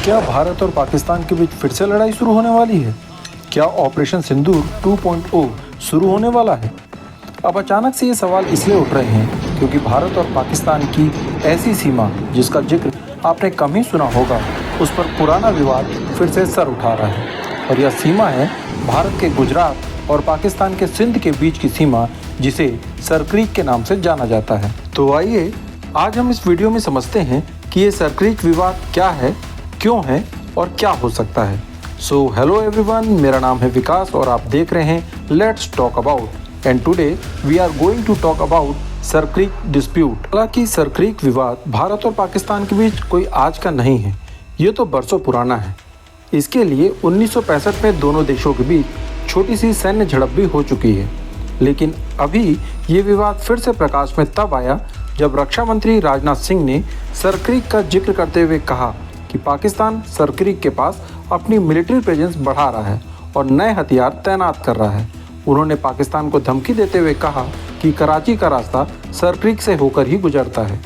क्या भारत और पाकिस्तान के बीच फिर से लड़ाई शुरू होने वाली है? क्या ऑपरेशन सिंदूर 2.0 शुरू होने वाला है? अब अचानक से ये सवाल इसलिए उठ रहे हैं क्योंकि भारत और पाकिस्तान की ऐसी सीमा जिसका जिक्र आपने कम ही सुना होगा, उस पर पुराना विवाद फिर से सर उठा रहा है। और यह सीमा है भारत के गुजरात और पाकिस्तान के सिंध के बीच की सीमा, जिसे सरक्रीक के नाम से जाना जाता है। तो आइए आज हम इस वीडियो में समझते हैं कि ये सरक्रीक विवाद क्या है, क्यों है और क्या हो सकता है। सो हेलो एवरीवन, मेरा नाम है विकास और आप देख रहे हैं let's talk about, and today we are going to talk about Sir Creek dispute. हालांकि सरक्रीक विवाद भारत और पाकिस्तान के बीच कोई आज का नहीं है, ये तो बरसों पुराना है। इसके लिए 1965 में दोनों देशों के बीच छोटी सी सैन्य झड़प भी हो चुकी है। लेकिन अभी ये विवाद फिर से प्रकाश में तब आया जब रक्षा मंत्री राजनाथ सिंह ने सरक्रीक का जिक्र करते हुए कहा कि पाकिस्तान सरक्रीक के पास अपनी मिलिट्री प्रेजेंस बढ़ा रहा है और नए हथियार तैनात कर रहा है। उन्होंने पाकिस्तान को धमकी देते हुए कहा कि कराची का रास्ता सरक्रीक से होकर ही गुजरता है।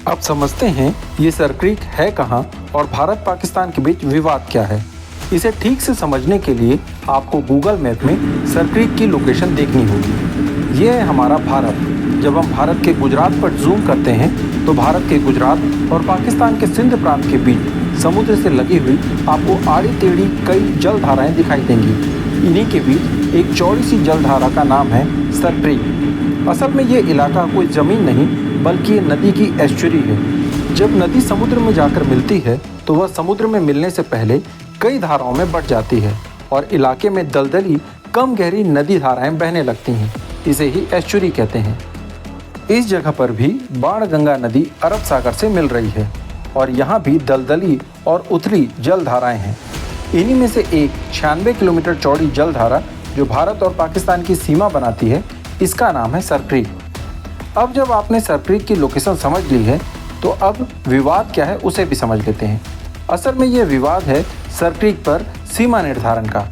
अब समझते हैं ये सरक्रीक है कहाँ और भारत पाकिस्तान के बीच विवाद क्या है। इसे ठीक से समझने के लिए आपको गूगल मैप में सरक्रीक की लोकेशन देखनी होगी। ये है हमारा भारत। जब हम भारत के गुजरात पर जूम करते हैं तो भारत के गुजरात और पाकिस्तान के सिंध प्रांत के बीच समुद्र से लगी हुई आपको आड़ी टेढ़ी कई जलधाराएं दिखाई देंगी। इन्हीं के बीच एक चौड़ी सी जलधारा का नाम है सरक्रीक। असल में ये इलाका कोई ज़मीन नहीं बल्कि ये नदी की एस्चुरी है। जब नदी समुद्र में जाकर मिलती है तो वह समुद्र में मिलने से पहले कई धाराओं में बँट जाती है और इलाके में दलदली कम गहरी नदी धाराएं बहने लगती हैं। इसे ही एस्चुरी कहते हैं। इस जगह पर भी बाणगंगा नदी अरब सागर से मिल रही है और यहाँ भी दलदली और उथली जलधाराएं हैं। इन्हीं में से एक 96 किलोमीटर चौड़ी जलधारा जो भारत और पाकिस्तान की सीमा बनाती है, इसका नाम है सरक्रीक। अब जब आपने सरक्रीक की लोकेशन समझ ली है तो अब विवाद क्या है उसे भी समझ लेते हैं। असल में ये विवाद है सरक्रीक पर सीमा निर्धारण का।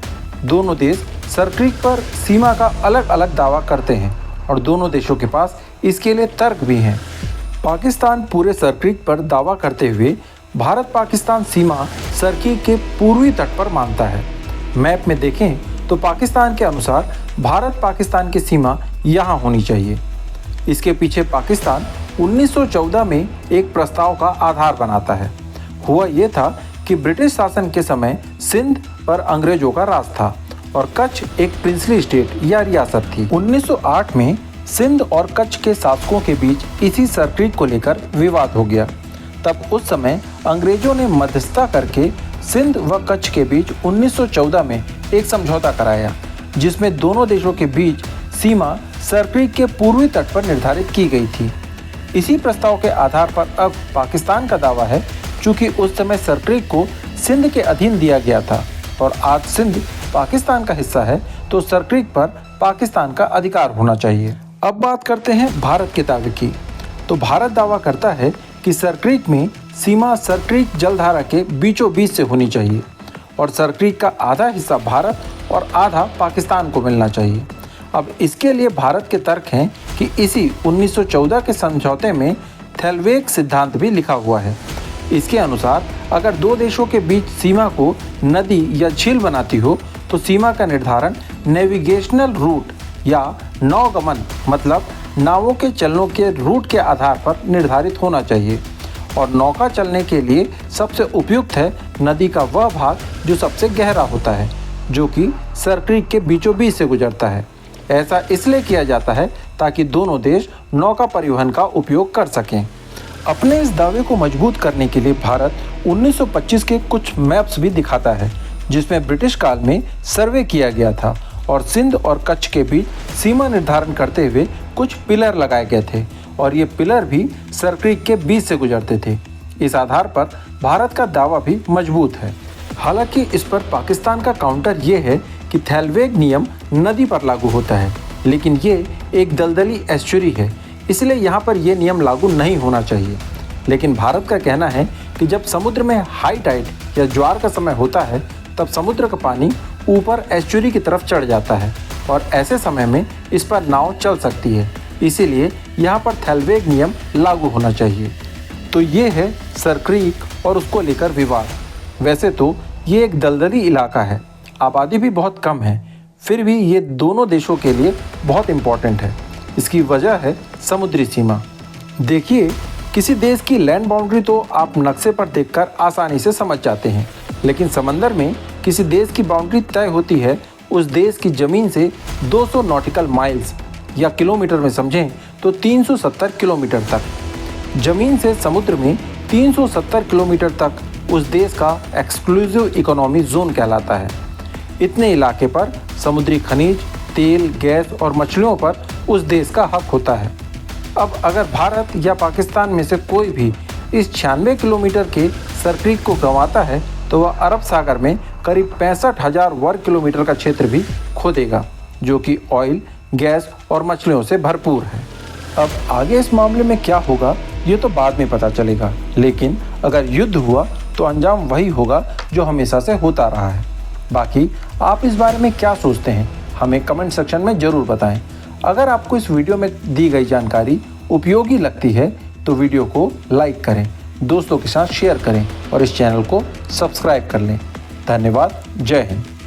दोनों देश सरक्रीक पर सीमा का अलग अलग दावा करते हैं और दोनों देशों के पास इसके लिए तर्क भी हैं। पाकिस्तान पूरे सरक्रीक पर दावा करते हुए भारत पाकिस्तान सीमा सरक्रीक के पूर्वी तट पर मानता है। मैप में देखें तो पाकिस्तान के अनुसार भारत पाकिस्तान की सीमा यहाँ होनी चाहिए। इसके पीछे पाकिस्तान 1914 में एक प्रस्ताव का आधार बनाता है। हुआ ये था कि ब्रिटिश शासन के समय सिंध पर अंग्रेजों का राज था और कच्छ एक प्रिंसली स्टेट या रियासत थी। 1908 में सिंध और कच्छ के शासकों के बीच इसी सरक्रीक को लेकर विवाद हो गया। तब उस समय अंग्रेजों ने मध्यस्थता करके सिंध व कच्छ के बीच 1914 में एक समझौता कराया, जिसमें दोनों देशों के बीच सीमा सरक्रीक के पूर्वी तट पर निर्धारित की गई थी। इसी प्रस्ताव के आधार पर अब पाकिस्तान का दावा है, चूँकि उस समय सरक्रीक को सिंध के अधीन दिया गया था और आज सिंध पाकिस्तान का हिस्सा है, तो सरक्रीक पर पाकिस्तान का अधिकार होना चाहिए। अब बात करते हैं भारत के दावे की। तो भारत दावा करता है कि सरक्रीक में सीमा सरक्रीक जलधारा के बीचों बीच से होनी चाहिए और सरक्रीक का आधा हिस्सा भारत और आधा पाकिस्तान को मिलना चाहिए। अब इसके लिए भारत के तर्क हैं कि इसी 1914 के समझौते में थेलवेक सिद्धांत भी लिखा हुआ है। इसके अनुसार अगर दो देशों के बीच सीमा को नदी या झील बनाती हो तो सीमा का निर्धारण नेविगेशनल रूट या नौगमन मतलब नावों के चलने के रूट के आधार पर निर्धारित होना चाहिए और नौका चलने के लिए सबसे उपयुक्त है नदी का वह भाग जो सबसे गहरा होता है, जो कि सरक्रीक के बीचों बीच से गुजरता है। ऐसा इसलिए किया जाता है ताकि दोनों देश नौका परिवहन का उपयोग कर सकें। अपने इस दावे को मजबूत करने के लिए भारत 1925 के कुछ मैप्स भी दिखाता है, जिसमें ब्रिटिश काल में सर्वे किया गया था और सिंध और कच्छ के बीच सीमा निर्धारण करते हुए कुछ पिलर लगाए गए थे और ये पिलर भी सरक्रीक के बीच से गुजरते थे। इस आधार पर भारत का दावा भी मजबूत है। हालांकि इस पर पाकिस्तान का काउंटर ये है कि थेलवेग नियम नदी पर लागू होता है, लेकिन ये एक दलदली एस्चुरी है, इसलिए यहाँ पर यह नियम लागू नहीं होना चाहिए। लेकिन भारत का कहना है कि जब समुद्र में हाई टाइड या ज्वार का समय होता है तब समुद्र का पानी ऊपर एस्चुरी की तरफ चढ़ जाता है और ऐसे समय में इस पर नाव चल सकती है, इसीलिए यहाँ पर थेलवेग नियम लागू होना चाहिए। तो ये है सरक्रीक और उसको लेकर विवाद। वैसे तो ये एक दलदली इलाका है, आबादी भी बहुत कम है, फिर भी ये दोनों देशों के लिए बहुत इम्पोर्टेंट है। इसकी वजह है समुद्री सीमा। देखिए, किसी देश की लैंड बाउंड्री तो आप नक्शे पर देखकर आसानी से समझ जाते हैं, लेकिन समंदर में किसी देश की बाउंड्री तय होती है उस देश की ज़मीन से 200 नॉटिकल माइल्स या किलोमीटर में समझें तो 370 किलोमीटर तक। ज़मीन से समुद्र में 370 किलोमीटर तक उस देश का एक्सक्लूसिव इकोनॉमी जोन कहलाता है। इतने इलाके पर समुद्री खनिज, तेल, गैस और मछलियों पर उस देश का हक होता है। अब अगर भारत या पाकिस्तान में से कोई भी इस 96 किलोमीटर के सर्कल को गंवाता है तो वह अरब सागर में करीब 65,000 वर्ग किलोमीटर का क्षेत्र भी खो देगा, जो कि ऑयल, गैस और मछलियों से भरपूर है। अब आगे इस मामले में क्या होगा ये तो बाद में पता चलेगा, लेकिन अगर युद्ध हुआ तो अंजाम वही होगा जो हमेशा से होता रहा है। बाकी आप इस बारे में क्या सोचते हैं, हमें कमेंट सेक्शन में ज़रूर बताएं। अगर आपको इस वीडियो में दी गई जानकारी उपयोगी लगती है तो वीडियो को लाइक करें, दोस्तों के साथ शेयर करें और इस चैनल को सब्सक्राइब कर लें। धन्यवाद। जय हिंद।